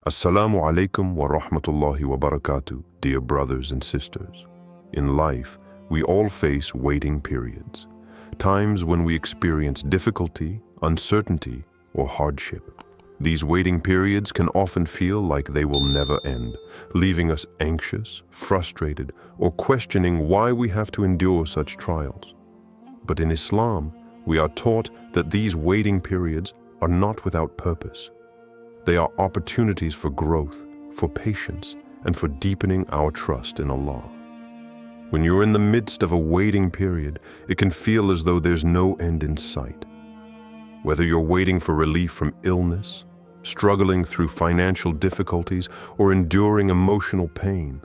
Assalamu alaikum wa rahmatullahi wa barakatuh, dear brothers and sisters. In life, we all face waiting periods, times when we experience difficulty, uncertainty, or hardship. These waiting periods can often feel like they will never end, leaving us anxious, frustrated, or questioning why we have to endure such trials. But in Islam, we are taught that these waiting periods are not without purpose. They are opportunities for growth, for patience, and for deepening our trust in Allah. When you're in the midst of a waiting period, it can feel as though there's no end in sight. Whether you're waiting for relief from illness, struggling through financial difficulties, or enduring emotional pain,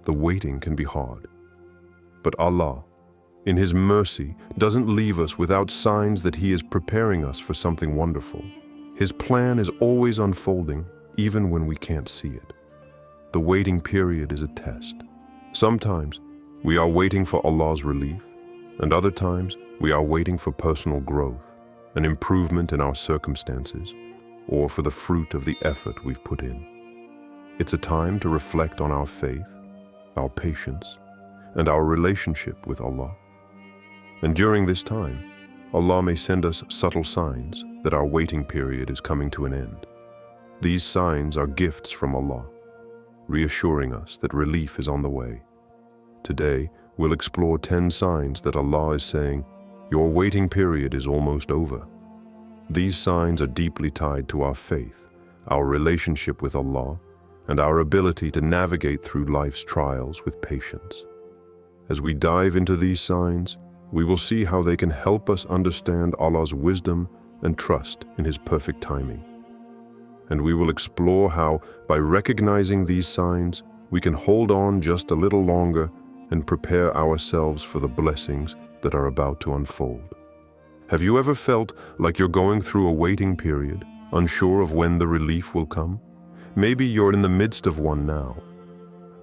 the waiting can be hard. But Allah, in His mercy, doesn't leave us without signs that He is preparing us for something wonderful. His plan is always unfolding, even when we can't see it. The waiting period is a test. Sometimes we are waiting for Allah's relief, and other times we are waiting for personal growth, an improvement in our circumstances, or for the fruit of the effort we've put in. It's a time to reflect on our faith, our patience, and our relationship with Allah. And during this time, Allah may send us subtle signs that our waiting period is coming to an end. These signs are gifts from Allah, reassuring us that relief is on the way. Today, we'll explore 10 signs that Allah is saying, your waiting period is almost over. These signs are deeply tied to our faith, our relationship with Allah, and our ability to navigate through life's trials with patience. As we dive into these signs, we will see how they can help us understand Allah's wisdom and trust in His perfect timing. And we will explore how, by recognizing these signs, we can hold on just a little longer and prepare ourselves for the blessings that are about to unfold. Have you ever felt like you're going through a waiting period, unsure of when the relief will come? Maybe you're in the midst of one now.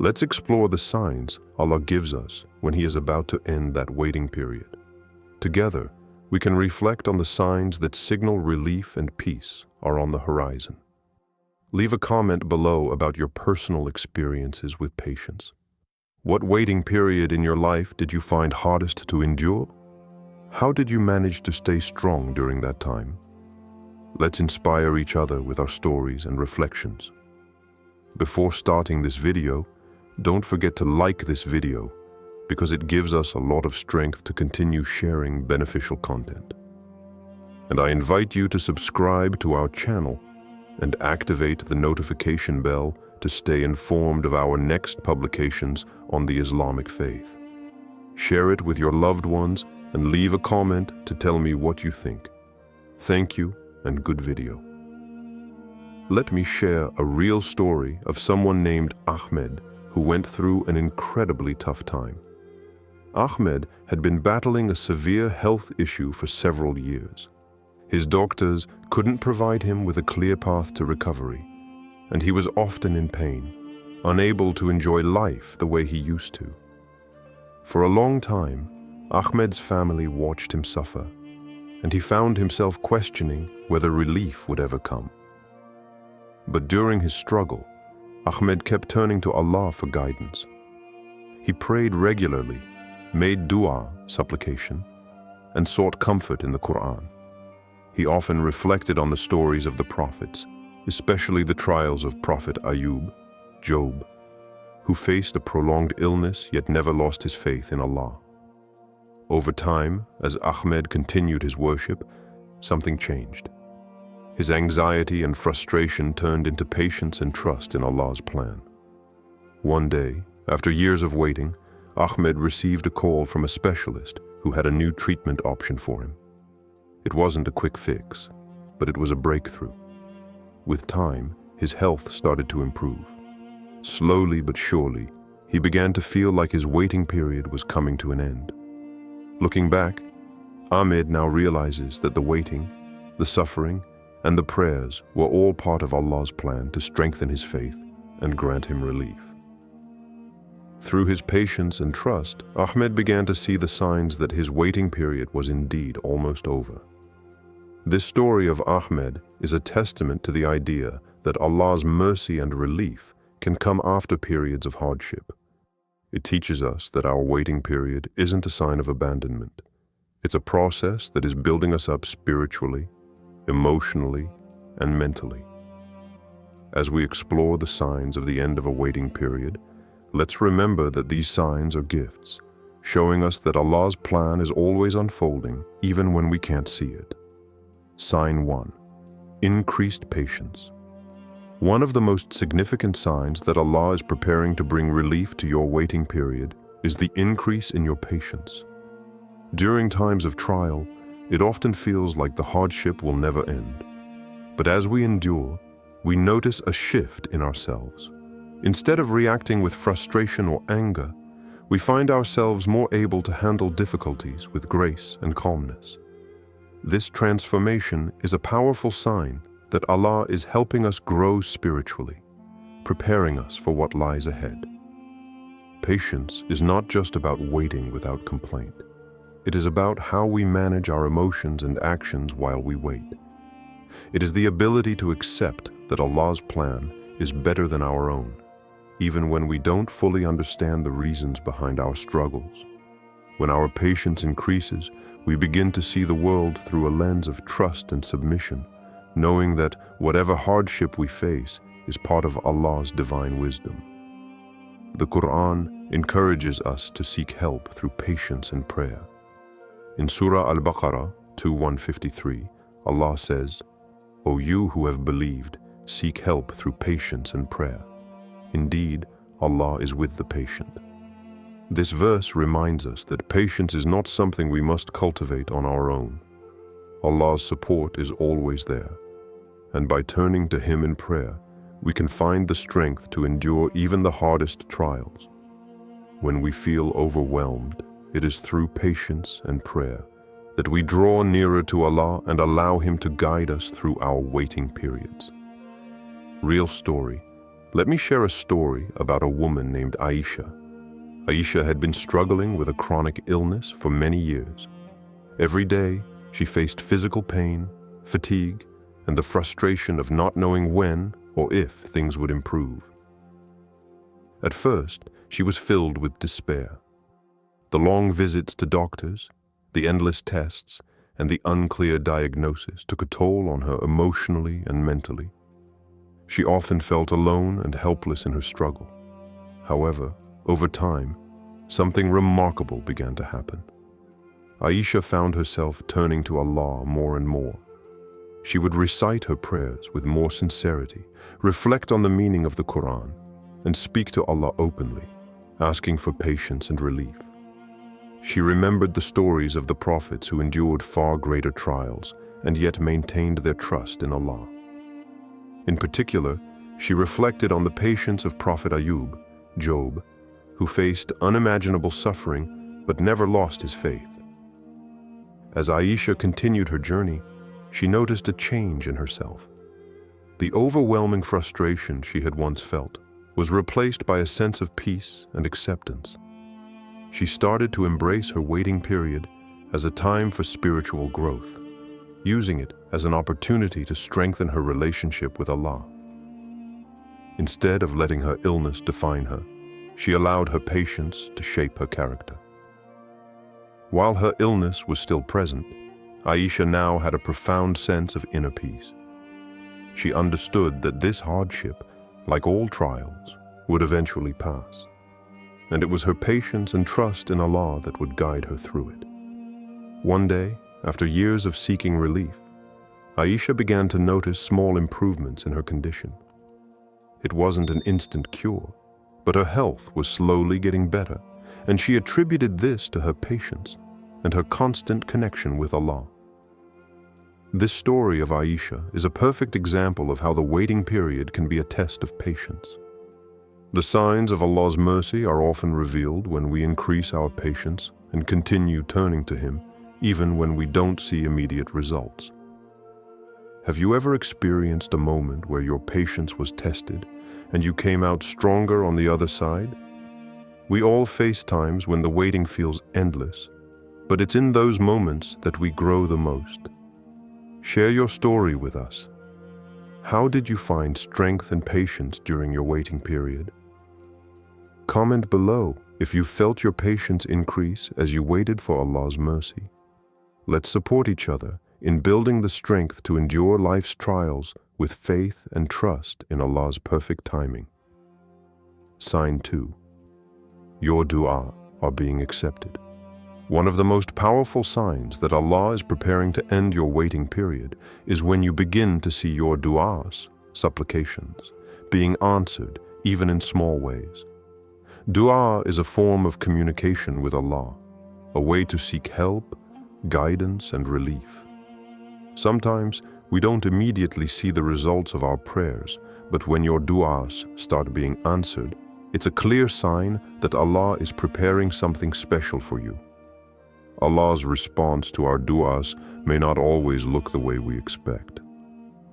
Let's explore the signs Allah gives us when He is about to end that waiting period. Together, we can reflect on the signs that signal relief and peace are on the horizon. Leave a comment below about your personal experiences with patience. What waiting period in your life did you find hardest to endure? How did you manage to stay strong during that time? Let's inspire each other with our stories and reflections. Before starting this video, don't forget to like this video because it gives us a lot of strength to continue sharing beneficial content. And I invite you to subscribe to our channel and activate the notification bell to stay informed of our next publications on the Islamic faith. Share it with your loved ones and leave a comment to tell me what you think. Thank you and good video. Let me share a real story of someone named Ahmed who went through an incredibly tough time. Ahmed had been battling a severe health issue for several years. His doctors couldn't provide him with a clear path to recovery, and he was often in pain, unable to enjoy life the way he used to. For a long time, Ahmed's family watched him suffer, and he found himself questioning whether relief would ever come. But during his struggle, Ahmed kept turning to Allah for guidance. He prayed regularly, made dua, supplication, and sought comfort in the Quran. He often reflected on the stories of the prophets, especially the trials of Prophet Ayub, Job, who faced a prolonged illness yet never lost his faith in Allah. Over time, as Ahmed continued his worship, something changed. His anxiety and frustration turned into patience and trust in Allah's plan. One day, after years of waiting, Ahmed received a call from a specialist who had a new treatment option for him. It wasn't a quick fix, but it was a breakthrough. With time, his health started to improve. Slowly but surely, he began to feel like his waiting period was coming to an end. Looking back, Ahmed now realizes that the waiting, the suffering, and the prayers were all part of Allah's plan to strengthen his faith and grant him relief. Through his patience and trust, Ahmed began to see the signs that his waiting period was indeed almost over. This story of Ahmed is a testament to the idea that Allah's mercy and relief can come after periods of hardship. It teaches us that our waiting period isn't a sign of abandonment. It's a process that is building us up spiritually, emotionally, and mentally. As we explore the signs of the end of a waiting period, let's remember that these signs are gifts, showing us that Allah's plan is always unfolding, even when we can't see it. Sign 1. Increased patience. One of the most significant signs that Allah is preparing to bring relief to your waiting period is the increase in your patience. During times of trial, it often feels like the hardship will never end. But as we endure, we notice a shift in ourselves. Instead of reacting with frustration or anger, we find ourselves more able to handle difficulties with grace and calmness. This transformation is a powerful sign that Allah is helping us grow spiritually, preparing us for what lies ahead. Patience is not just about waiting without complaint. It is about how we manage our emotions and actions while we wait. It is the ability to accept that Allah's plan is better than our own, even when we don't fully understand the reasons behind our struggles. When our patience increases, we begin to see the world through a lens of trust and submission, knowing that whatever hardship we face is part of Allah's divine wisdom. The Quran encourages us to seek help through patience and prayer. In Surah Al-Baqarah 2:153, Allah says, "O you who have believed, seek help through patience and prayer. Indeed, Allah is with the patient." This verse reminds us that patience is not something we must cultivate on our own. Allah's support is always there, and by turning to Him in prayer, we can find the strength to endure even the hardest trials. When we feel overwhelmed, it is through patience and prayer that we draw nearer to Allah and allow Him to guide us through our waiting periods. Real story. Let me share a story about a woman named Aisha. Aisha had been struggling with a chronic illness for many years. Every day, she faced physical pain, fatigue, and the frustration of not knowing when or if things would improve. At first, she was filled with despair. The long visits to doctors, the endless tests, and the unclear diagnosis took a toll on her emotionally and mentally. She often felt alone and helpless in her struggle. However, over time, something remarkable began to happen. Aisha found herself turning to Allah more and more. She would recite her prayers with more sincerity, reflect on the meaning of the Quran, and speak to Allah openly, asking for patience and relief. She remembered the stories of the prophets who endured far greater trials and yet maintained their trust in Allah. In particular, she reflected on the patience of Prophet Ayub, Job, who faced unimaginable suffering but never lost his faith. As Aisha continued her journey, she noticed a change in herself. The overwhelming frustration she had once felt was replaced by a sense of peace and acceptance. She started to embrace her waiting period as a time for spiritual growth, using it as an opportunity to strengthen her relationship with Allah. Instead of letting her illness define her, she allowed her patience to shape her character. While her illness was still present, Aisha now had a profound sense of inner peace. She understood that this hardship, like all trials, would eventually pass, and it was her patience and trust in Allah that would guide her through it. One day, after years of seeking relief, Aisha began to notice small improvements in her condition. It wasn't an instant cure, but her health was slowly getting better, and she attributed this to her patience and her constant connection with Allah. This story of Aisha is a perfect example of how the waiting period can be a test of patience. The signs of Allah's mercy are often revealed when we increase our patience and continue turning to Him, even when we don't see immediate results. Have you ever experienced a moment where your patience was tested and you came out stronger on the other side? We all face times when the waiting feels endless, but it's in those moments that we grow the most. Share your story with us. How did you find strength and patience during your waiting period? Comment below if you felt your patience increase as you waited for Allah's mercy. Let's support each other in building the strength to endure life's trials with faith and trust in Allah's perfect timing. Sign 2. Your dua are being accepted. One of the most powerful signs that Allah is preparing to end your waiting period is when you begin to see your du'as, supplications, being answered even in small ways. Dua is a form of communication with Allah, a way to seek help, guidance, and relief. Sometimes we don't immediately see the results of our prayers, but when your du'as start being answered, it's a clear sign that Allah is preparing something special for you. Allah's response to our du'as may not always look the way we expect.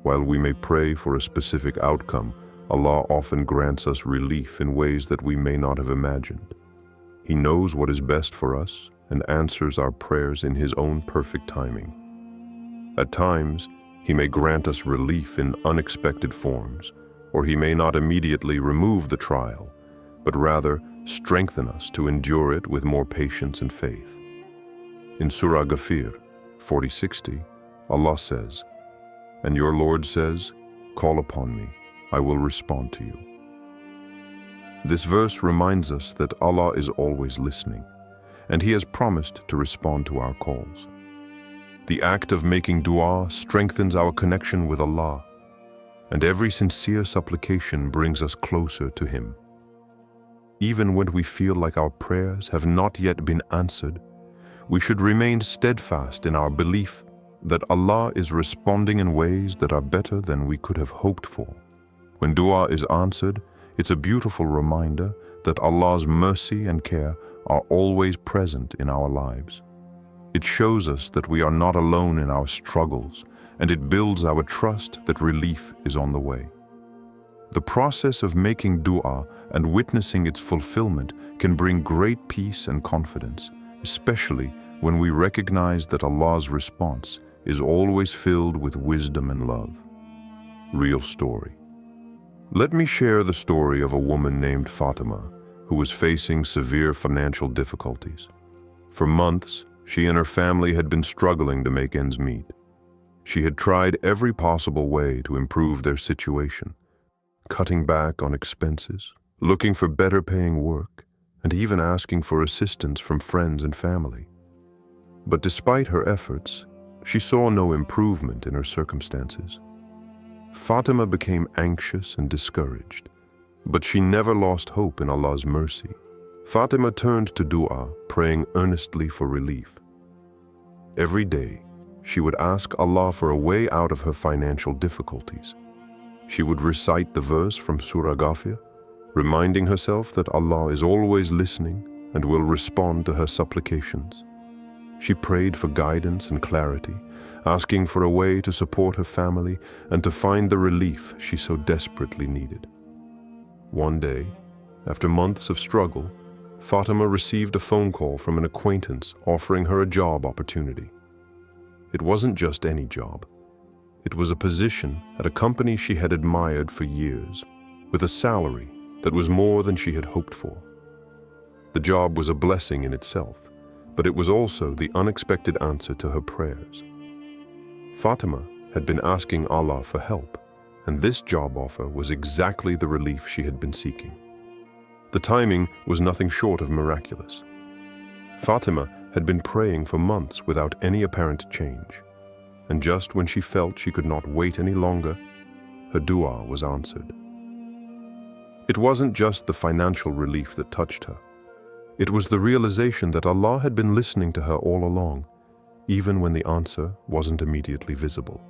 While we may pray for a specific outcome, Allah often grants us relief in ways that we may not have imagined. He knows what is best for us and answers our prayers in His own perfect timing. At times, He may grant us relief in unexpected forms, or He may not immediately remove the trial, but rather strengthen us to endure it with more patience and faith. In Surah Ghafir 40:60, Allah says, "And your Lord says, 'Call upon me, I will respond to you.'" This verse reminds us that Allah is always listening, and He has promised to respond to our calls. The act of making dua strengthens our connection with Allah, and every sincere supplication brings us closer to Him. Even when we feel like our prayers have not yet been answered, we should remain steadfast in our belief that Allah is responding in ways that are better than we could have hoped for. When dua is answered, it's a beautiful reminder that Allah's mercy and care are always present in our lives. It shows us that we are not alone in our struggles, and it builds our trust that relief is on the way. The process of making dua and witnessing its fulfillment can bring great peace and confidence, especially when we recognize that Allah's response is always filled with wisdom and love. Real story. Let me share the story of a woman named Fatima who was facing severe financial difficulties. For months, she and her family had been struggling to make ends meet. She had tried every possible way to improve their situation, cutting back on expenses, looking for better paying work, and even asking for assistance from friends and family. But despite her efforts, she saw no improvement in her circumstances. Fatima became anxious and discouraged, but she never lost hope in Allah's mercy. Fatima turned to dua, praying earnestly for relief. Every day, she would ask Allah for a way out of her financial difficulties. She would recite the verse from Surah Ghafir, reminding herself that Allah is always listening and will respond to her supplications. She prayed for guidance and clarity, asking for a way to support her family and to find the relief she so desperately needed. One day, after months of struggle, Fatima received a phone call from an acquaintance offering her a job opportunity. It wasn't just any job. It was a position at a company she had admired for years, with a salary that was more than she had hoped for. The job was a blessing in itself, but it was also the unexpected answer to her prayers. Fatima had been asking Allah for help, and this job offer was exactly the relief she had been seeking. The timing was nothing short of miraculous. Fatima had been praying for months without any apparent change, and just when she felt she could not wait any longer, her dua was answered. It wasn't just the financial relief that touched her. It was the realization that Allah had been listening to her all along, even when the answer wasn't immediately visible.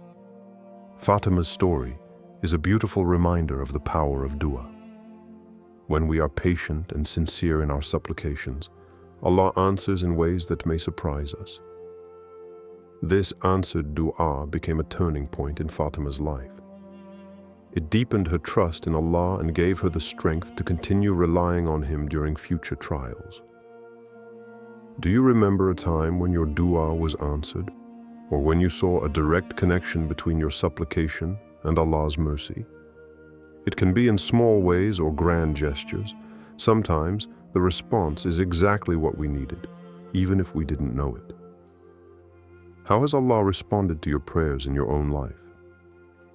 Fatima's story is a beautiful reminder of the power of dua. When we are patient and sincere in our supplications, Allah answers in ways that may surprise us. This answered dua became a turning point in Fatima's life. It deepened her trust in Allah and gave her the strength to continue relying on Him during future trials. Do you remember a time when your dua was answered? or when you saw a direct connection between your supplication and Allah's mercy. It can be in small ways or grand gestures. Sometimes the response is exactly what we needed, even if we didn't know it. How has Allah responded to your prayers in your own life?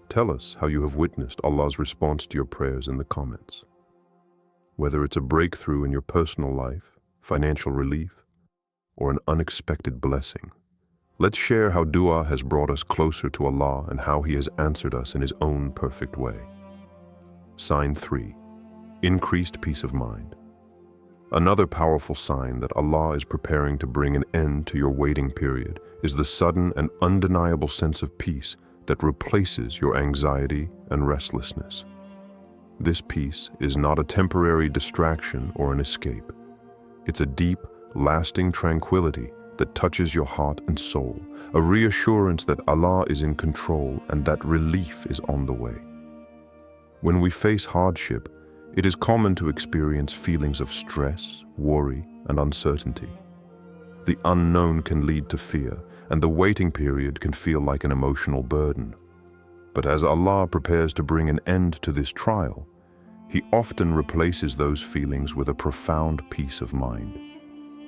Tell us how you have witnessed Allah's response to your prayers in the comments. Whether it's a breakthrough in your personal life, financial relief, or an unexpected blessing, let's share how dua has brought us closer to Allah and how He has answered us in His own perfect way. Sign 3. Increased peace of mind. Another powerful sign that Allah is preparing to bring an end to your waiting period is the sudden and undeniable sense of peace that replaces your anxiety and restlessness. This peace is not a temporary distraction or an escape. It's a deep, lasting tranquility that touches your heart and soul, a reassurance that Allah is in control and that relief is on the way. When we face hardship, it is common to experience feelings of stress, worry, and uncertainty. The unknown can lead to fear, and the waiting period can feel like an emotional burden. But as Allah prepares to bring an end to this trial, He often replaces those feelings with a profound peace of mind.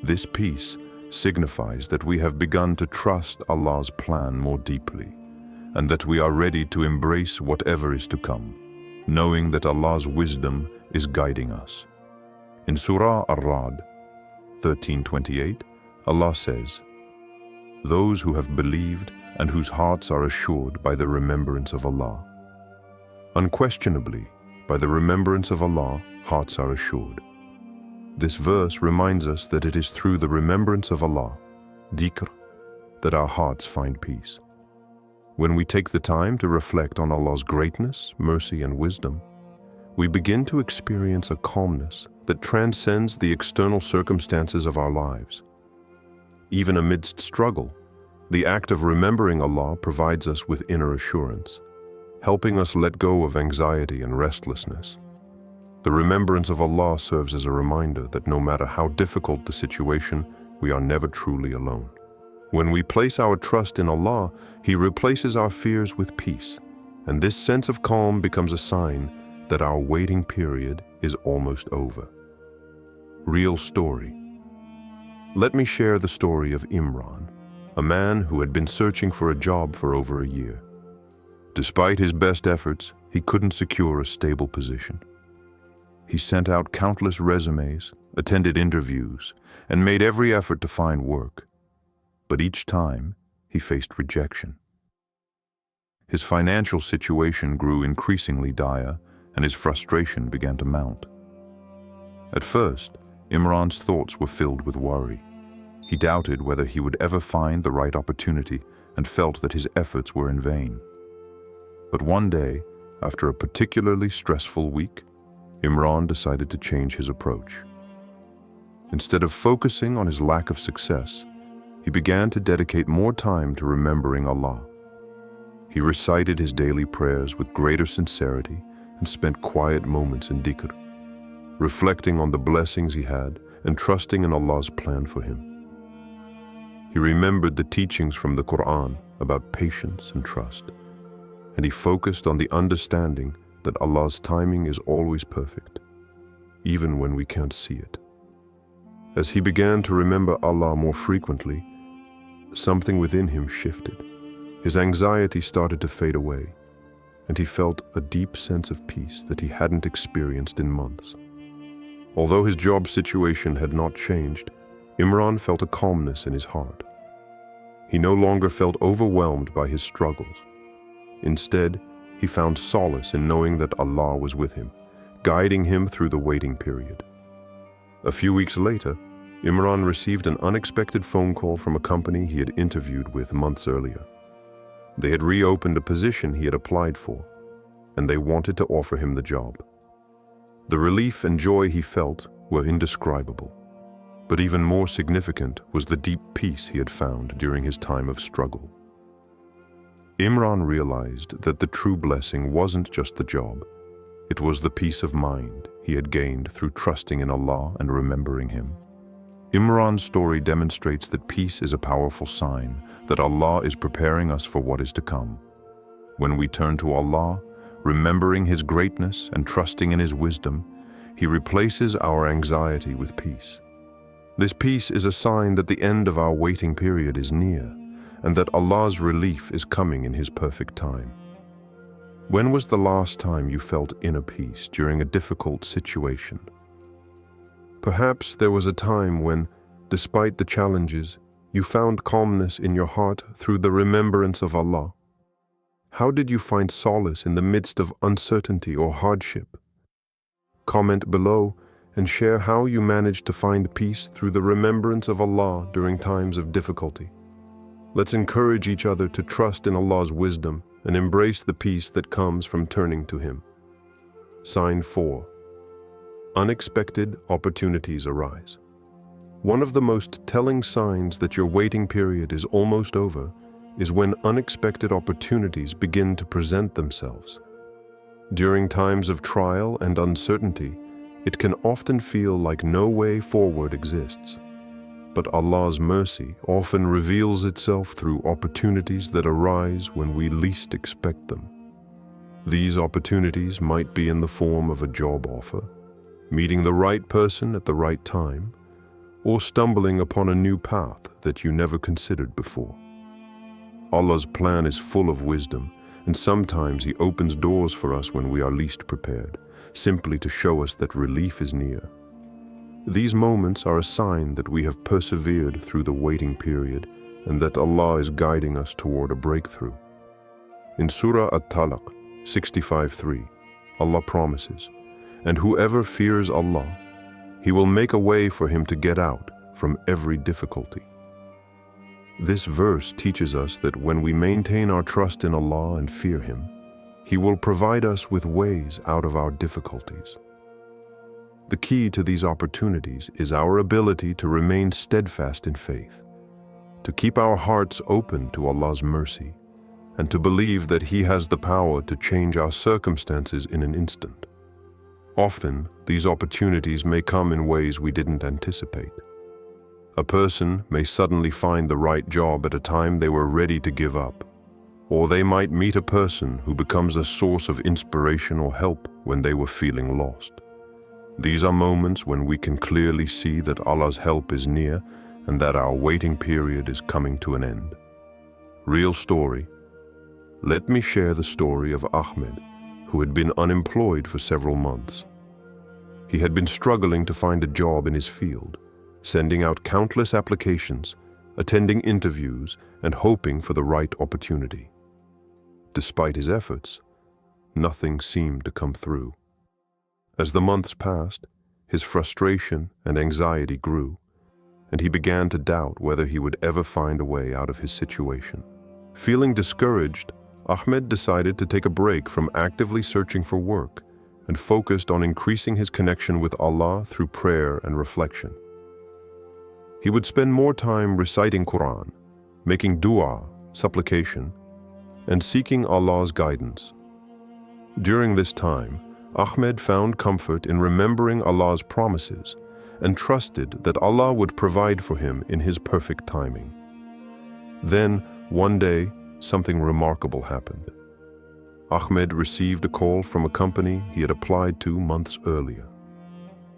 This peace signifies that we have begun to trust Allah's plan more deeply, and that we are ready to embrace whatever is to come, knowing that Allah's wisdom is guiding us. In Surah Ar-Ra'd 13:28, Allah says, "Those who have believed and whose hearts are assured by the remembrance of Allah." Unquestionably, by the remembrance of Allah, hearts are assured. This verse reminds us that it is through the remembrance of Allah, dhikr, that our hearts find peace. When we take the time to reflect on Allah's greatness, mercy, and wisdom, we begin to experience a calmness that transcends the external circumstances of our lives. Even amidst struggle, the act of remembering Allah provides us with inner assurance, helping us let go of anxiety and restlessness. The remembrance of Allah serves as a reminder that no matter how difficult the situation, we are never truly alone. When we place our trust in Allah, He replaces our fears with peace, and this sense of calm becomes a sign that our waiting period is almost over. Real story. Let me share the story of Imran, a man who had been searching for a job for over a year. Despite his best efforts, he couldn't secure a stable position. He sent out countless resumes, attended interviews, and made every effort to find work. But each time, he faced rejection. His financial situation grew increasingly dire, and his frustration began to mount. At first, Imran's thoughts were filled with worry. He doubted whether he would ever find the right opportunity and felt that his efforts were in vain. But one day, after a particularly stressful week, Imran decided to change his approach. Instead of focusing on his lack of success, he began to dedicate more time to remembering Allah. He recited his daily prayers with greater sincerity and spent quiet moments in dhikr, reflecting on the blessings he had and trusting in Allah's plan for him. He remembered the teachings from the Quran about patience and trust, and he focused on the understanding that Allah's timing is always perfect, even when we can't see it. As he began to remember Allah more frequently, something within him shifted. His anxiety started to fade away, and he felt a deep sense of peace that he hadn't experienced in months. Although his job situation had not changed, Imran felt a calmness in his heart. He no longer felt overwhelmed by his struggles. Instead, he found solace in knowing that Allah was with him, guiding him through the waiting period. A few weeks later, Imran received an unexpected phone call from a company he had interviewed with months earlier. They had reopened a position he had applied for, and they wanted to offer him the job. The relief and joy he felt were indescribable, but even more significant was the deep peace he had found during his time of struggle. Imran realized that the true blessing wasn't just the job, it was the peace of mind he had gained through trusting in Allah and remembering Him. Imran's story demonstrates that peace is a powerful sign that Allah is preparing us for what is to come. When we turn to Allah, remembering His greatness and trusting in His wisdom, He replaces our anxiety with peace. This peace is a sign that the end of our waiting period is near and that Allah's relief is coming in His perfect time. When was the last time you felt inner peace during a difficult situation? Perhaps there was a time when, despite the challenges, you found calmness in your heart through the remembrance of Allah. How did you find solace in the midst of uncertainty or hardship? Comment below and share how you managed to find peace through the remembrance of Allah during times of difficulty. Let's encourage each other to trust in Allah's wisdom and embrace the peace that comes from turning to Him. Sign 4. Unexpected opportunities arise. One of the most telling signs that your waiting period is almost over is when unexpected opportunities begin to present themselves. During times of trial and uncertainty, it can often feel like no way forward exists. But Allah's mercy often reveals itself through opportunities that arise when we least expect them. These opportunities might be in the form of a job offer, meeting the right person at the right time, or stumbling upon a new path that you never considered before. Allah's plan is full of wisdom, and sometimes He opens doors for us when we are least prepared, simply to show us that relief is near. These moments are a sign that we have persevered through the waiting period and that Allah is guiding us toward a breakthrough. In Surah At-Talaq 65:3, Allah promises, "And whoever fears Allah, He will make a way for him to get out from every difficulty." This verse teaches us that when we maintain our trust in Allah and fear Him, He will provide us with ways out of our difficulties. The key to these opportunities is our ability to remain steadfast in faith, to keep our hearts open to Allah's mercy, and to believe that He has the power to change our circumstances in an instant. Often, these opportunities may come in ways we didn't anticipate. A person may suddenly find the right job at a time they were ready to give up, or they might meet a person who becomes a source of inspiration or help when they were feeling lost. These are moments when we can clearly see that Allah's help is near and that our waiting period is coming to an end. Real story. Let me share the story of Ahmed, who had been unemployed for several months. He had been struggling to find a job in his field, sending out countless applications, attending interviews, and hoping for the right opportunity. Despite his efforts, nothing seemed to come through. As the months passed, his frustration and anxiety grew, and he began to doubt whether he would ever find a way out of his situation. Feeling discouraged, Ahmed decided to take a break from actively searching for work and focused on increasing his connection with Allah through prayer and reflection. He would spend more time reciting Quran, making dua, supplication, and seeking Allah's guidance. During this time, Ahmed found comfort in remembering Allah's promises and trusted that Allah would provide for him in His perfect timing. Then, one day, something remarkable happened. Ahmed received a call from a company he had applied to months earlier.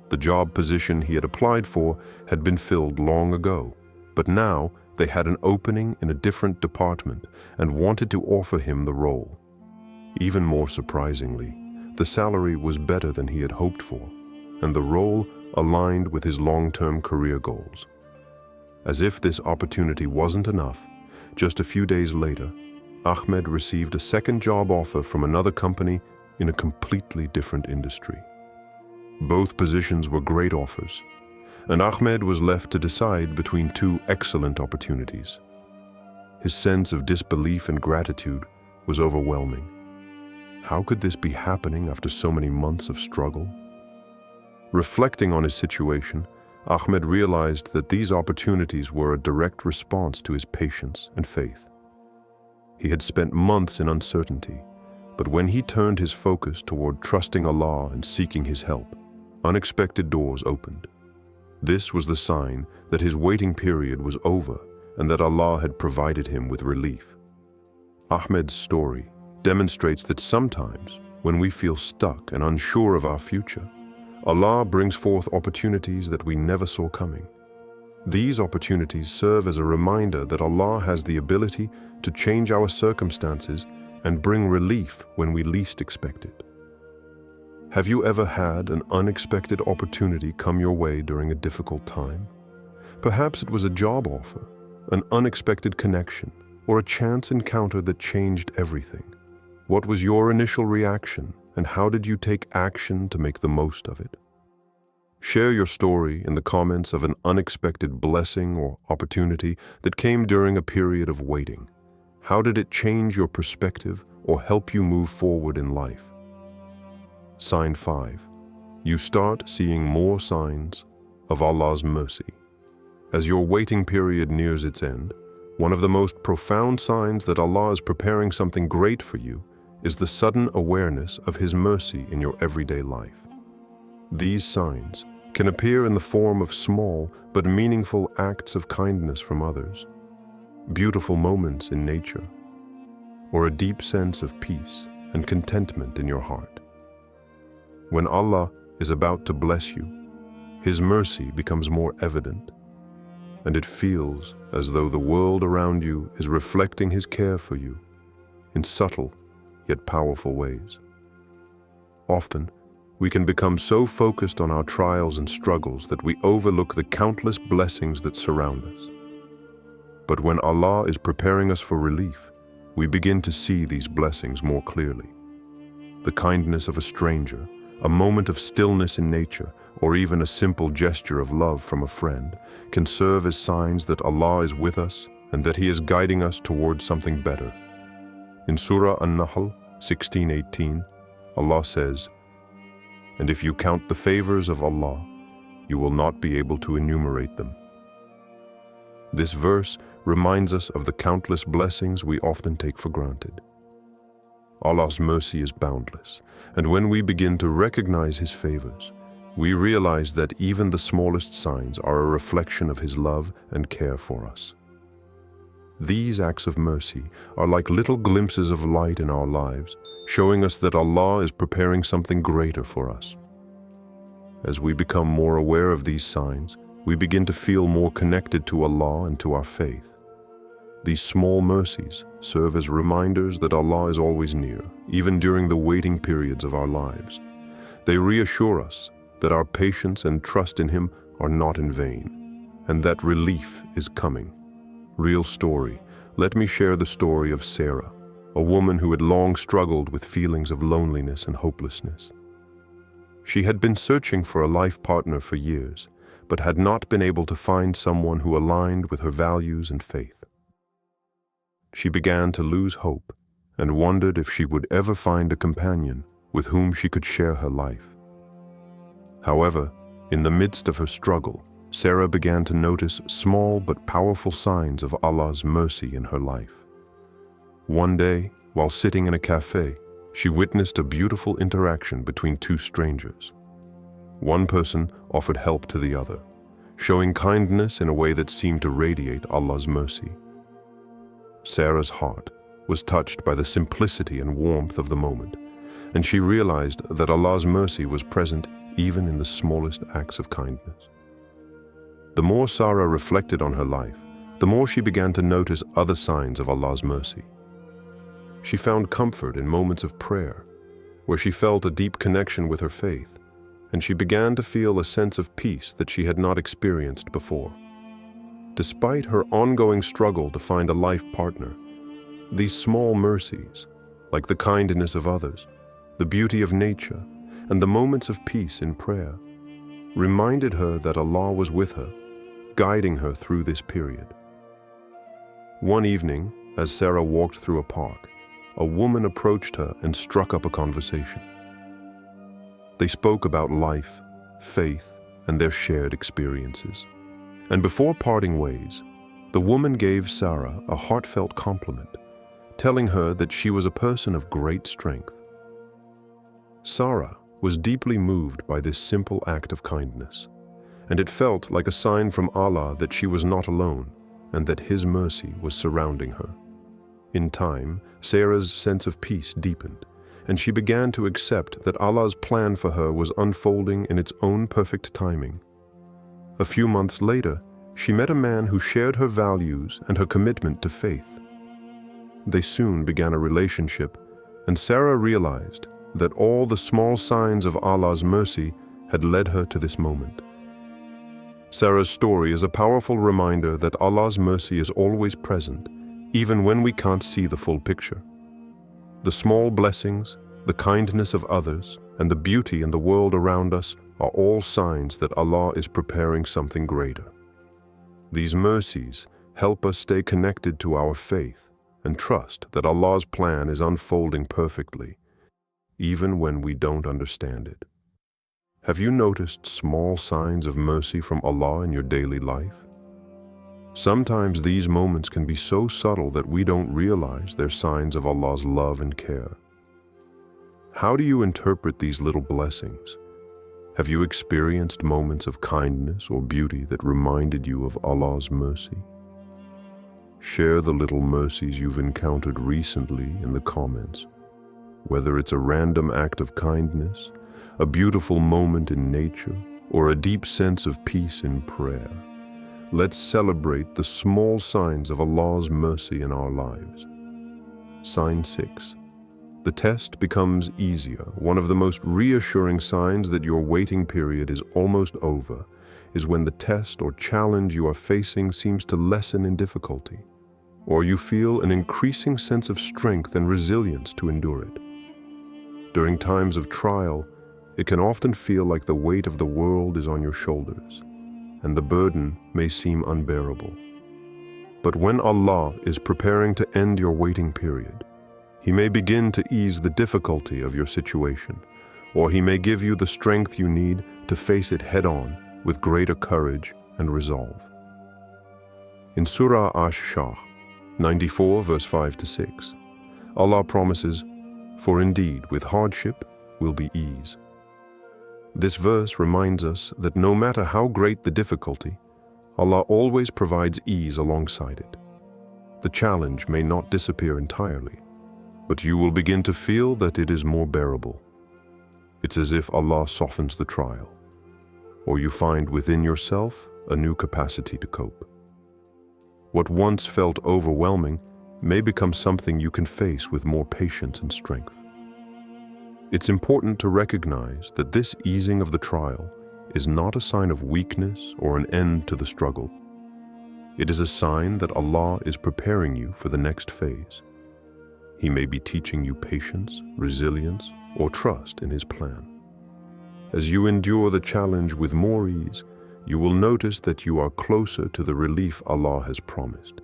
The job position he had applied for had been filled long ago, but now they had an opening in a different department and wanted to offer him the role. Even more surprisingly, the salary was better than he had hoped for, and the role aligned with his long-term career goals. As if this opportunity wasn't enough, just a few days later, Ahmed received a second job offer from another company in a completely different industry. Both positions were great offers, and Ahmed was left to decide between two excellent opportunities. His sense of disbelief and gratitude was overwhelming. How could this be happening after so many months of struggle? Reflecting on his situation, Ahmed realized that these opportunities were a direct response to his patience and faith. He had spent months in uncertainty, but when he turned his focus toward trusting Allah and seeking His help, unexpected doors opened. This was the sign that his waiting period was over and that Allah had provided him with relief. Ahmed's story demonstrates that sometimes, when we feel stuck and unsure of our future, Allah brings forth opportunities that we never saw coming. These opportunities serve as a reminder that Allah has the ability to change our circumstances and bring relief when we least expect it. Have you ever had an unexpected opportunity come your way during a difficult time? Perhaps it was a job offer, an unexpected connection, or a chance encounter that changed everything. What was your initial reaction, and how did you take action to make the most of it? Share your story in the comments of an unexpected blessing or opportunity that came during a period of waiting. How did it change your perspective or help you move forward in life? Sign 5. You start seeing more signs of Allah's mercy. As your waiting period nears its end, one of the most profound signs that Allah is preparing something great for you is the sudden awareness of His mercy in your everyday life. These signs can appear in the form of small but meaningful acts of kindness from others, beautiful moments in nature, or a deep sense of peace and contentment in your heart. When Allah is about to bless you, His mercy becomes more evident, and it feels as though the world around you is reflecting His care for you in subtle yet powerful ways. Often, we can become so focused on our trials and struggles that we overlook the countless blessings that surround us. But when Allah is preparing us for relief, we begin to see these blessings more clearly. The kindness of a stranger, a moment of stillness in nature, or even a simple gesture of love from a friend can serve as signs that Allah is with us and that He is guiding us towards something better. In Surah An-Nahl 16:18, Allah says, "And if you count the favors of Allah, you will not be able to enumerate them." This verse reminds us of the countless blessings we often take for granted. Allah's mercy is boundless, and when we begin to recognize His favors, we realize that even the smallest signs are a reflection of His love and care for us. These acts of mercy are like little glimpses of light in our lives, showing us that Allah is preparing something greater for us. As we become more aware of these signs, we begin to feel more connected to Allah and to our faith. These small mercies serve as reminders that Allah is always near, even during the waiting periods of our lives. They reassure us that our patience and trust in Him are not in vain, and that relief is coming. Real story. Let me share the story of Sarah, a woman who had long struggled with feelings of loneliness and hopelessness. She had been searching for a life partner for years, but had not been able to find someone who aligned with her values and faith. She began to lose hope and wondered if she would ever find a companion with whom she could share her life. However, in the midst of her struggle, Sarah began to notice small but powerful signs of Allah's mercy in her life. One day, while sitting in a cafe, she witnessed a beautiful interaction between two strangers. One person offered help to the other, showing kindness in a way that seemed to radiate Allah's mercy. Sarah's heart was touched by the simplicity and warmth of the moment, and she realized that Allah's mercy was present even in the smallest acts of kindness. The more Sarah reflected on her life, the more she began to notice other signs of Allah's mercy. She found comfort in moments of prayer, where she felt a deep connection with her faith, and she began to feel a sense of peace that she had not experienced before. Despite her ongoing struggle to find a life partner, these small mercies, like the kindness of others, the beauty of nature, and the moments of peace in prayer, reminded her that Allah was with her, guiding her through this period. One evening, as Sarah walked through a park, a woman approached her and struck up a conversation. They spoke about life, faith, and their shared experiences. And before parting ways, the woman gave Sarah a heartfelt compliment, telling her that she was a person of great strength. Sarah was deeply moved by this simple act of kindness, and it felt like a sign from Allah that she was not alone and that His mercy was surrounding her. In time, Sarah's sense of peace deepened, and she began to accept that Allah's plan for her was unfolding in its own perfect timing. A few months later, she met a man who shared her values and her commitment to faith. They soon began a relationship, and Sarah realized that all the small signs of Allah's mercy had led her to this moment. Sarah's story is a powerful reminder that Allah's mercy is always present, even when we can't see the full picture. The small blessings, the kindness of others, and the beauty in the world around us are all signs that Allah is preparing something greater. These mercies help us stay connected to our faith and trust that Allah's plan is unfolding perfectly, even when we don't understand it. Have you noticed small signs of mercy from Allah in your daily life? Sometimes these moments can be so subtle that we don't realize they're signs of Allah's love and care. How do you interpret these little blessings? Have you experienced moments of kindness or beauty that reminded you of Allah's mercy? Share the little mercies you've encountered recently in the comments. Whether it's a random act of kindness, a beautiful moment in nature, or a deep sense of peace in prayer, let's celebrate the small signs of Allah's mercy in our lives. Sign 6. The test becomes easier. One of the most reassuring signs that your waiting period is almost over is when the test or challenge you are facing seems to lessen in difficulty, or you feel an increasing sense of strength and resilience to endure it. During times of trial, it can often feel like the weight of the world is on your shoulders, and the burden may seem unbearable. But when Allah is preparing to end your waiting period, He may begin to ease the difficulty of your situation, or He may give you the strength you need to face it head-on with greater courage and resolve. In Surah Ash-Shah 94, verse 5-6, Allah promises, "For indeed, with hardship will be ease." This verse reminds us that no matter how great the difficulty, Allah always provides ease alongside it. The challenge may not disappear entirely, but you will begin to feel that it is more bearable. It's as if Allah softens the trial, or you find within yourself a new capacity to cope. What once felt overwhelming may become something you can face with more patience and strength. It's important to recognize that this easing of the trial is not a sign of weakness or an end to the struggle. It is a sign that Allah is preparing you for the next phase. He may be teaching you patience, resilience, or trust in His plan. As you endure the challenge with more ease, you will notice that you are closer to the relief Allah has promised.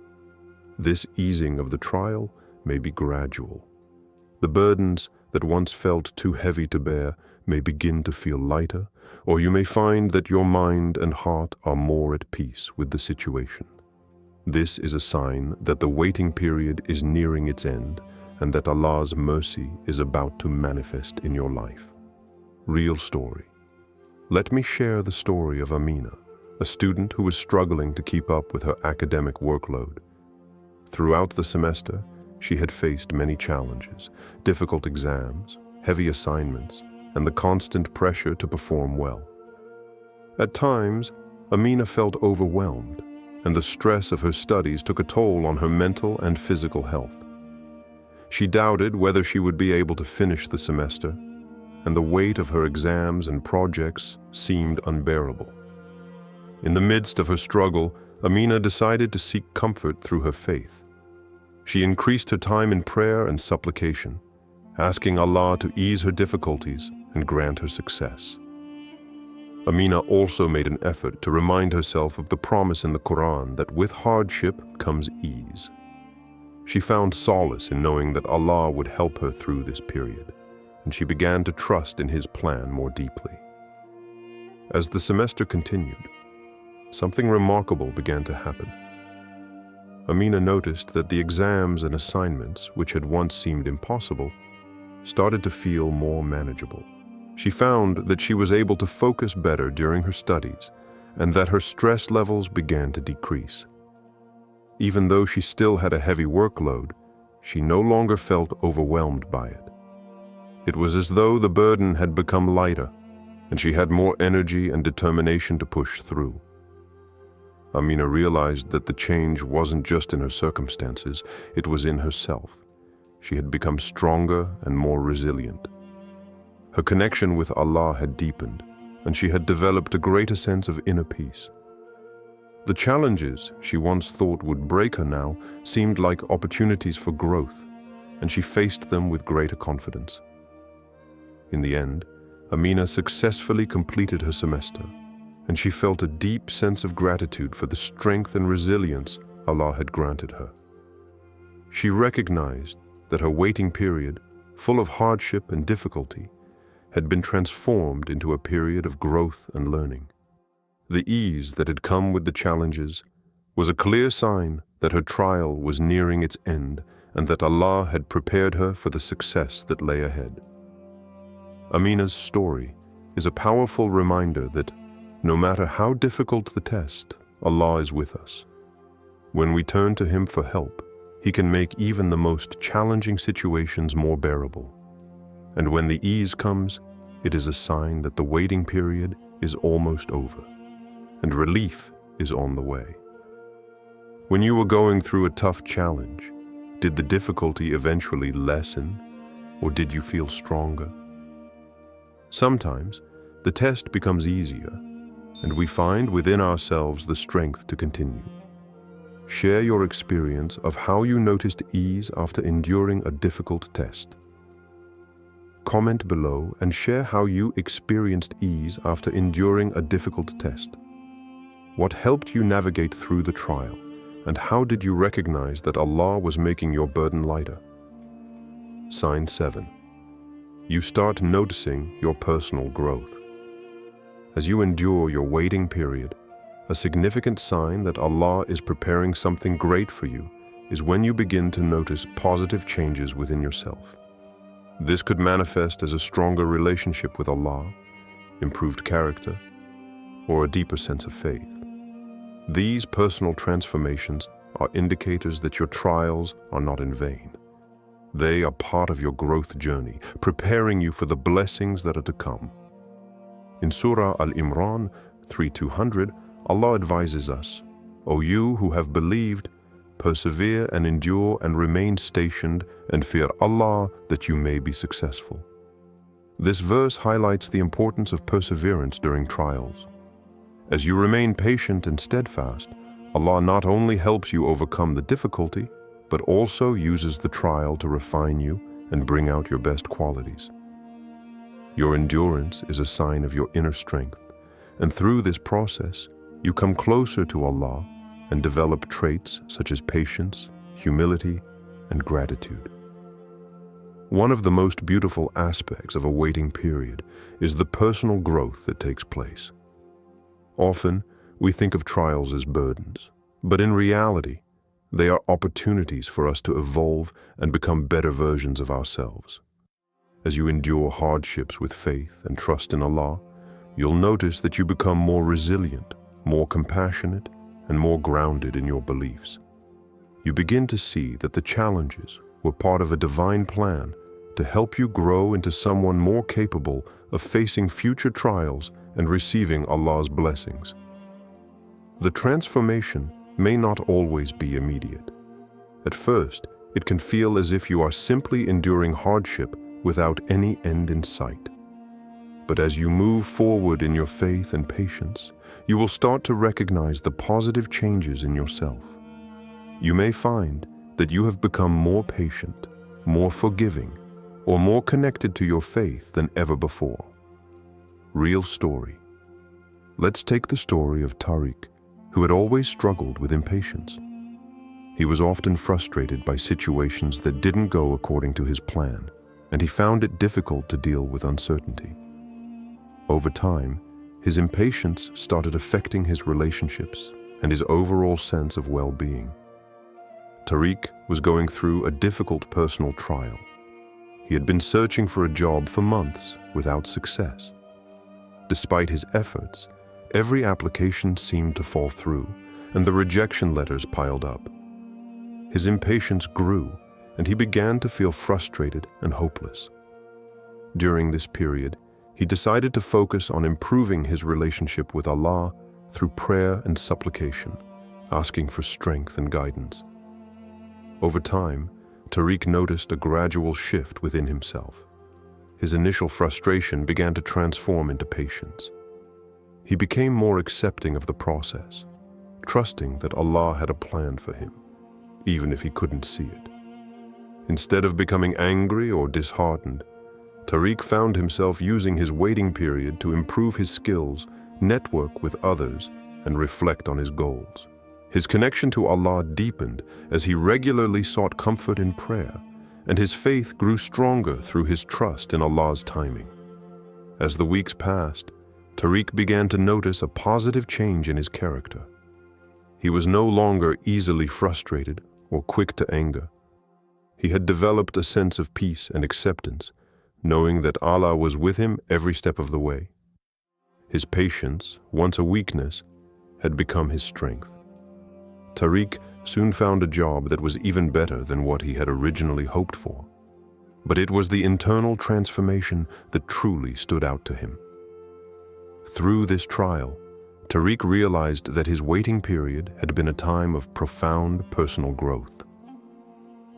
This easing of the trial may be gradual. The burdens that once felt too heavy to bear may begin to feel lighter, or you may find that your mind and heart are more at peace with the situation. This is a sign that the waiting period is nearing its end and that Allah's mercy is about to manifest in your life. Real story. Let me share the story of Amina, a student who was struggling to keep up with her academic workload. Throughout the semester, she had faced many challenges, difficult exams, heavy assignments, and the constant pressure to perform well. At times, Amina felt overwhelmed, and the stress of her studies took a toll on her mental and physical health. She doubted whether she would be able to finish the semester, and the weight of her exams and projects seemed unbearable. In the midst of her struggle, Amina decided to seek comfort through her faith. She increased her time in prayer and supplication, asking Allah to ease her difficulties and grant her success. Amina also made an effort to remind herself of the promise in the Quran that with hardship comes ease. She found solace in knowing that Allah would help her through this period, and she began to trust in His plan more deeply. As the semester continued, something remarkable began to happen. Amina noticed that the exams and assignments, which had once seemed impossible, started to feel more manageable. She found that she was able to focus better during her studies, and that her stress levels began to decrease. Even though she still had a heavy workload, she no longer felt overwhelmed by it. It was as though the burden had become lighter, and she had more energy and determination to push through. Amina realized that the change wasn't just in her circumstances, it was in herself. She had become stronger and more resilient. Her connection with Allah had deepened, and she had developed a greater sense of inner peace. The challenges she once thought would break her now seemed like opportunities for growth, and she faced them with greater confidence. In the end, Amina successfully completed her semester, and she felt a deep sense of gratitude for the strength and resilience Allah had granted her. She recognized that her waiting period, full of hardship and difficulty, had been transformed into a period of growth and learning. The ease that had come with the challenges was a clear sign that her trial was nearing its end and that Allah had prepared her for the success that lay ahead. Amina's story is a powerful reminder that no matter how difficult the test, Allah is with us. When we turn to Him for help, He can make even the most challenging situations more bearable. And when the ease comes, it is a sign that the waiting period is almost over, and relief is on the way. When you were going through a tough challenge, did the difficulty eventually lessen, or did you feel stronger? Sometimes, the test becomes easier, and we find within ourselves the strength to continue. Share your experience of how you noticed ease after enduring a difficult test. Comment below and share how you experienced ease after enduring a difficult test. What helped you navigate through the trial, and how did you recognize that Allah was making your burden lighter? Sign 7. You start noticing your personal growth. As you endure your waiting period, a significant sign that Allah is preparing something great for you is when you begin to notice positive changes within yourself. This could manifest as a stronger relationship with Allah, improved character, or a deeper sense of faith. These personal transformations are indicators that your trials are not in vain. They are part of your growth journey, preparing you for the blessings that are to come. In Surah Al-Imran 3:200, Allah advises us, "O you who have believed, persevere and endure and remain stationed and fear Allah that you may be successful." This verse highlights the importance of perseverance during trials. As you remain patient and steadfast, Allah not only helps you overcome the difficulty, but also uses the trial to refine you and bring out your best qualities. Your endurance is a sign of your inner strength, and through this process, you come closer to Allah and develop traits such as patience, humility, and gratitude. One of the most beautiful aspects of a waiting period is the personal growth that takes place. Often, we think of trials as burdens, but in reality, they are opportunities for us to evolve and become better versions of ourselves. As you endure hardships with faith and trust in Allah, you'll notice that you become more resilient, more compassionate, and more grounded in your beliefs. You begin to see that the challenges were part of a divine plan to help you grow into someone more capable of facing future trials and receiving Allah's blessings. The transformation may not always be immediate. At first, it can feel as if you are simply enduring hardship without any end in sight. But as you move forward in your faith and patience, you will start to recognize the positive changes in yourself. You may find that you have become more patient, more forgiving, or more connected to your faith than ever before. Real story. Let's take the story of Tariq, who had always struggled with impatience. He was often frustrated by situations that didn't go according to his plan, and he found it difficult to deal with uncertainty. Over time, his impatience started affecting his relationships and his overall sense of well-being. Tariq was going through a difficult personal trial. He had been searching for a job for months without success. Despite his efforts, every application seemed to fall through, and the rejection letters piled up. His impatience grew, and he began to feel frustrated and hopeless. During this period, he decided to focus on improving his relationship with Allah through prayer and supplication, asking for strength and guidance. Over time, Tariq noticed a gradual shift within himself. His initial frustration began to transform into patience. He became more accepting of the process, trusting that Allah had a plan for him, even if he couldn't see it. Instead of becoming angry or disheartened, Tariq found himself using his waiting period to improve his skills, network with others, and reflect on his goals. His connection to Allah deepened as he regularly sought comfort in prayer, and his faith grew stronger through his trust in Allah's timing. As the weeks passed, Tariq began to notice a positive change in his character. He was no longer easily frustrated or quick to anger. He had developed a sense of peace and acceptance, knowing that Allah was with him every step of the way. His patience, once a weakness, had become his strength. Tariq soon found a job that was even better than what he had originally hoped for. But it was the internal transformation that truly stood out to him. Through this trial, Tariq realized that his waiting period had been a time of profound personal growth.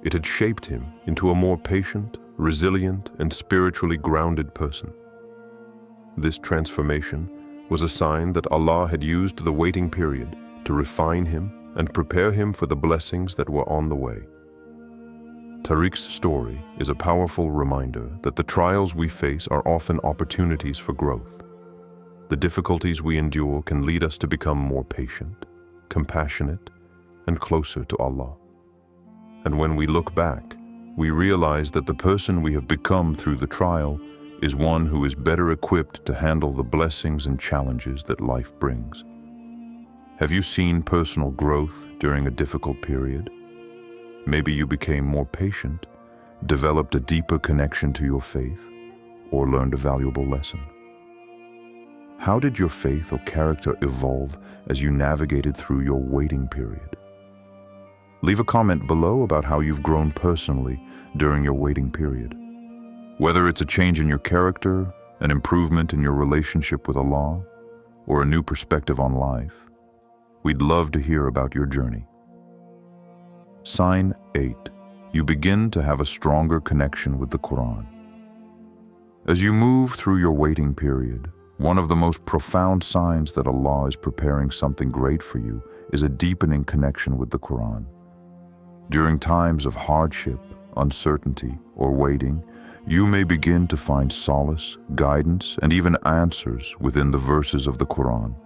It had shaped him into a more patient, resilient, and spiritually grounded person. This transformation was a sign that Allah had used the waiting period to refine him and prepare him for the blessings that were on the way. Tariq's story is a powerful reminder that the trials we face are often opportunities for growth. The difficulties we endure can lead us to become more patient, compassionate, and closer to Allah. And when we look back, we realize that the person we have become through the trial is one who is better equipped to handle the blessings and challenges that life brings. Have you seen personal growth during a difficult period? Maybe you became more patient, developed a deeper connection to your faith, or learned a valuable lesson. How did your faith or character evolve as you navigated through your waiting period? Leave a comment below about how you've grown personally during your waiting period. Whether it's a change in your character, an improvement in your relationship with Allah, or a new perspective on life, we'd love to hear about your journey. Sign 8. You begin to have a stronger connection with the Quran. As you move through your waiting period, one of the most profound signs that Allah is preparing something great for you is a deepening connection with the Quran. During times of hardship, uncertainty, or waiting, you may begin to find solace, guidance, and even answers within the verses of the Quran.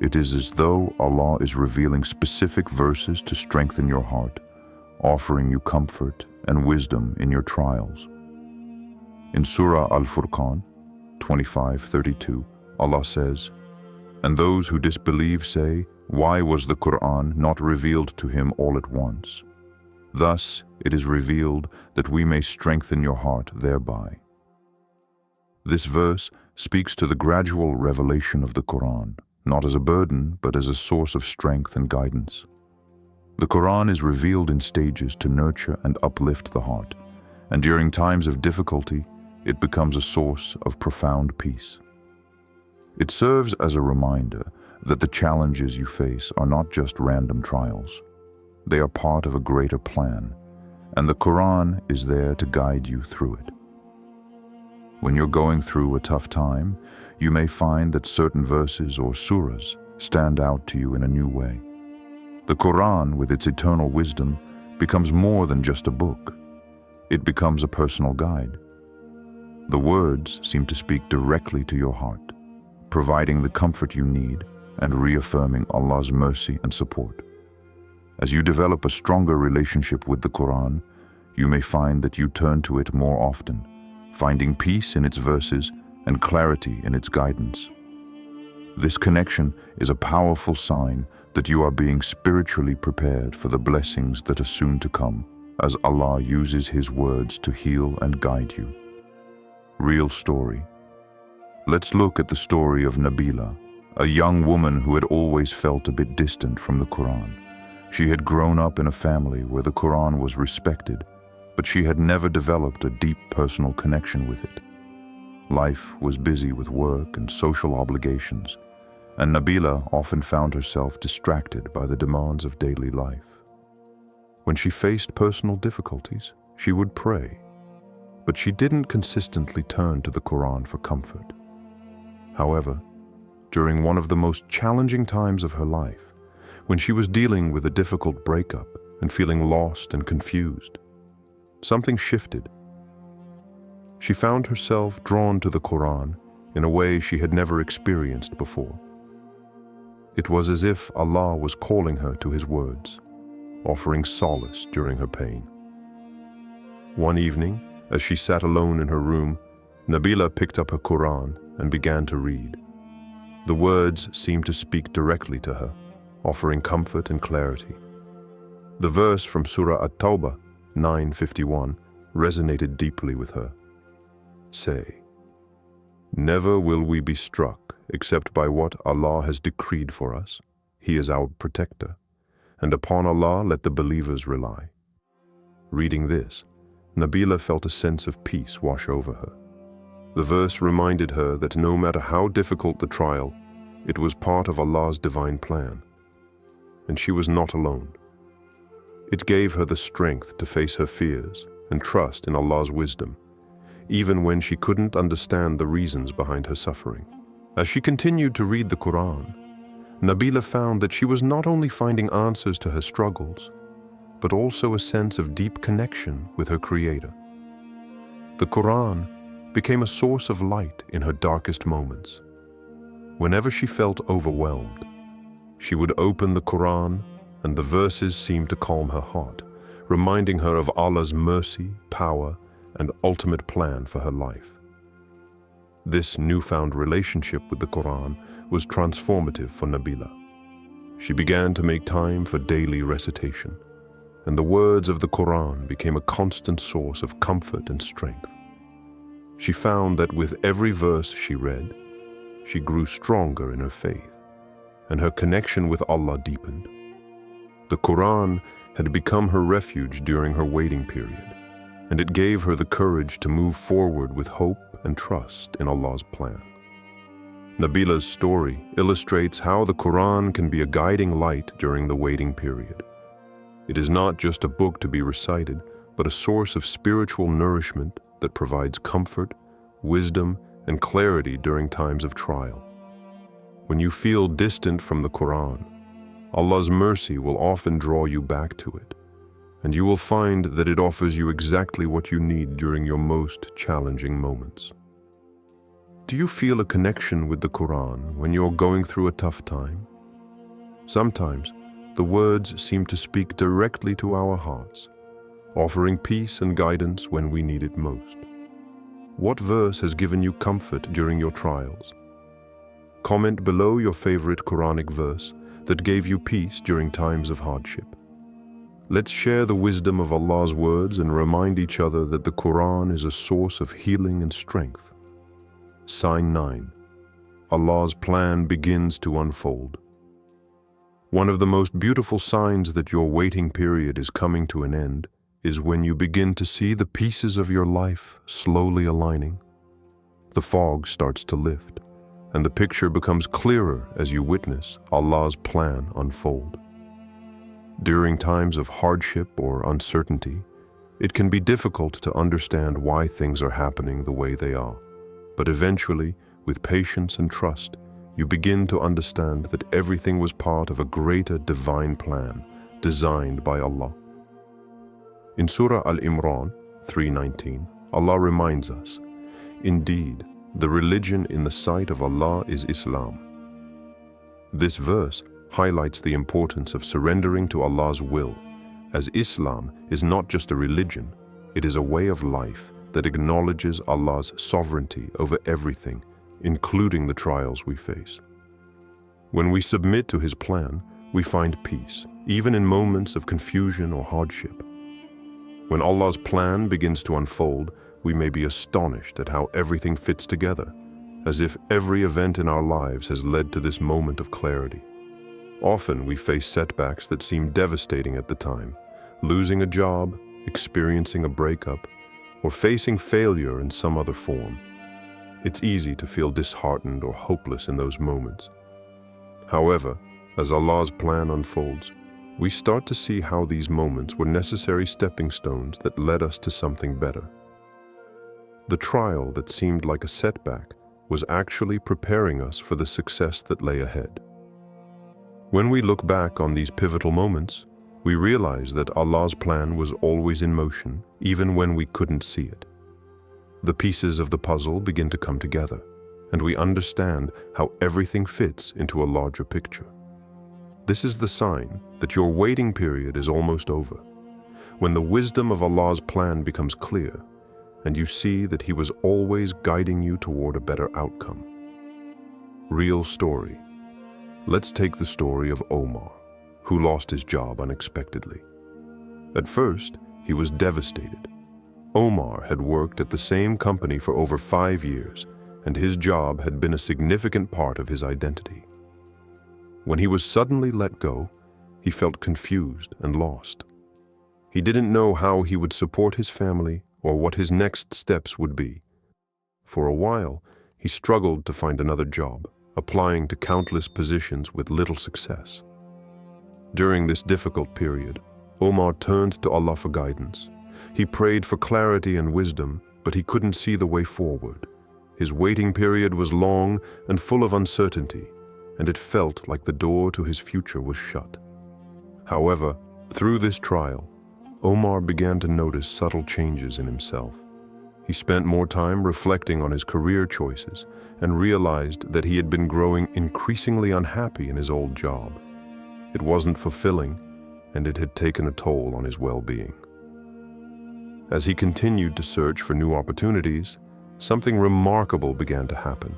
It is as though Allah is revealing specific verses to strengthen your heart, offering you comfort and wisdom in your trials. In Surah Al-Furqan 25:32, Allah says, "And those who disbelieve say, 'Why was the Quran not revealed to him all at once?' Thus it is revealed that we may strengthen your heart thereby." This verse speaks to the gradual revelation of the Quran, not as a burden, but as a source of strength and guidance. The Quran is revealed in stages to nurture and uplift the heart, and during times of difficulty, it becomes a source of profound peace. It serves as a reminder that the challenges you face are not just random trials. They are part of a greater plan, and the Quran is there to guide you through it. When you're going through a tough time, you may find that certain verses or surahs stand out to you in a new way. The Quran, with its eternal wisdom, becomes more than just a book. It becomes a personal guide. The words seem to speak directly to your heart, providing the comfort you need and reaffirming Allah's mercy and support. As you develop a stronger relationship with the Quran, you may find that you turn to it more often, finding peace in its verses and clarity in its guidance. This connection is a powerful sign that you are being spiritually prepared for the blessings that are soon to come, as Allah uses His words to heal and guide you. Real story. Let's look at the story of Nabila, a young woman who had always felt a bit distant from the Quran. She had grown up in a family where the Quran was respected, but she had never developed a deep personal connection with it. Life was busy with work and social obligations, and Nabila often found herself distracted by the demands of daily life. When she faced personal difficulties, she would pray, but she didn't consistently turn to the Quran for comfort. However, during one of the most challenging times of her life, when she was dealing with a difficult breakup and feeling lost and confused, something shifted. She found herself drawn to the Quran in a way she had never experienced before. It was as if Allah was calling her to His words, offering solace during her pain. One evening, as she sat alone in her room, Nabila picked up her Quran and began to read. The words seemed to speak directly to her, offering comfort and clarity. The verse from Surah At-Tawbah 9:51 resonated deeply with her. Say, never will we be struck except by what Allah has decreed for us. He is our protector, and upon Allah let the believers rely. Reading this, Nabila felt a sense of peace wash over her. The verse reminded her that no matter how difficult the trial, it was part of Allah's divine plan, and she was not alone. It gave her the strength to face her fears and trust in Allah's wisdom, even when she couldn't understand the reasons behind her suffering. As she continued to read the Quran, Nabila found that she was not only finding answers to her struggles, but also a sense of deep connection with her Creator. The Quran became a source of light in her darkest moments. Whenever she felt overwhelmed, she would open the Quran, and the verses seemed to calm her heart, reminding her of Allah's mercy, power, and ultimate plan for her life. This newfound relationship with the Quran was transformative for Nabila. She began to make time for daily recitation, and the words of the Quran became a constant source of comfort and strength. She found that with every verse she read, she grew stronger in her faith, and her connection with Allah deepened. The Quran had become her refuge during her waiting period, and it gave her the courage to move forward with hope and trust in Allah's plan. Nabila's story illustrates how the Quran can be a guiding light during the waiting period. It is not just a book to be recited, but a source of spiritual nourishment that provides comfort, wisdom, and clarity during times of trial. When you feel distant from the Quran, Allah's mercy will often draw you back to it, and you will find that it offers you exactly what you need during your most challenging moments. Do you feel a connection with the Quran when you're going through a tough time? Sometimes, the words seem to speak directly to our hearts, offering peace and guidance when we need it most. What verse has given you comfort during your trials? Comment below your favorite Quranic verse that gave you peace during times of hardship. Let's share the wisdom of Allah's words and remind each other that the Quran is a source of healing and strength. Sign 9. Allah's plan begins to unfold. One of the most beautiful signs that your waiting period is coming to an end is when you begin to see the pieces of your life slowly aligning. The fog starts to lift, and the picture becomes clearer as you witness Allah's plan unfold. During times of hardship or uncertainty, it can be difficult to understand why things are happening the way they are. But eventually, with patience and trust, you begin to understand that everything was part of a greater divine plan designed by Allah. In Surah Al-Imran 3:19, Allah reminds us, "Indeed, the religion in the sight of Allah is Islam." This verse highlights the importance of surrendering to Allah's will, as Islam is not just a religion, it is a way of life that acknowledges Allah's sovereignty over everything, including the trials we face. When we submit to His plan, we find peace, even in moments of confusion or hardship. When Allah's plan begins to unfold, we may be astonished at how everything fits together, as if every event in our lives has led to this moment of clarity. Often we face setbacks that seem devastating at the time, losing a job, experiencing a breakup, or facing failure in some other form. It's easy to feel disheartened or hopeless in those moments. However, as Allah's plan unfolds, we start to see how these moments were necessary stepping stones that led us to something better. The trial that seemed like a setback was actually preparing us for the success that lay ahead. When we look back on these pivotal moments, we realize that Allah's plan was always in motion, even when we couldn't see it. The pieces of the puzzle begin to come together, and we understand how everything fits into a larger picture. This is the sign that your waiting period is almost over, when the wisdom of Allah's plan becomes clear, and you see that He was always guiding you toward a better outcome. Real story. Let's take the story of Omar, who lost his job unexpectedly. At first, he was devastated. Omar had worked at the same company for over 5 years, and his job had been a significant part of his identity. When he was suddenly let go, he felt confused and lost. He didn't know how he would support his family or what his next steps would be. For a while, he struggled to find another job, applying to countless positions with little success. During this difficult period, Omar turned to Allah for guidance. He prayed for clarity and wisdom, but he couldn't see the way forward. His waiting period was long and full of uncertainty, and it felt like the door to his future was shut. However, through this trial, Omar began to notice subtle changes in himself. He spent more time reflecting on his career choices and realized that he had been growing increasingly unhappy in his old job. It wasn't fulfilling, and it had taken a toll on his well-being. As he continued to search for new opportunities, something remarkable began to happen.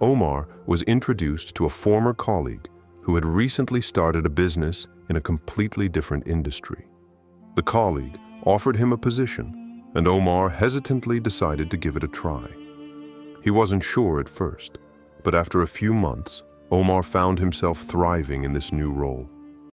Omar was introduced to a former colleague who had recently started a business in a completely different industry. The colleague offered him a position, and Omar hesitantly decided to give it a try. He wasn't sure at first, but after a few months, Omar found himself thriving in this new role.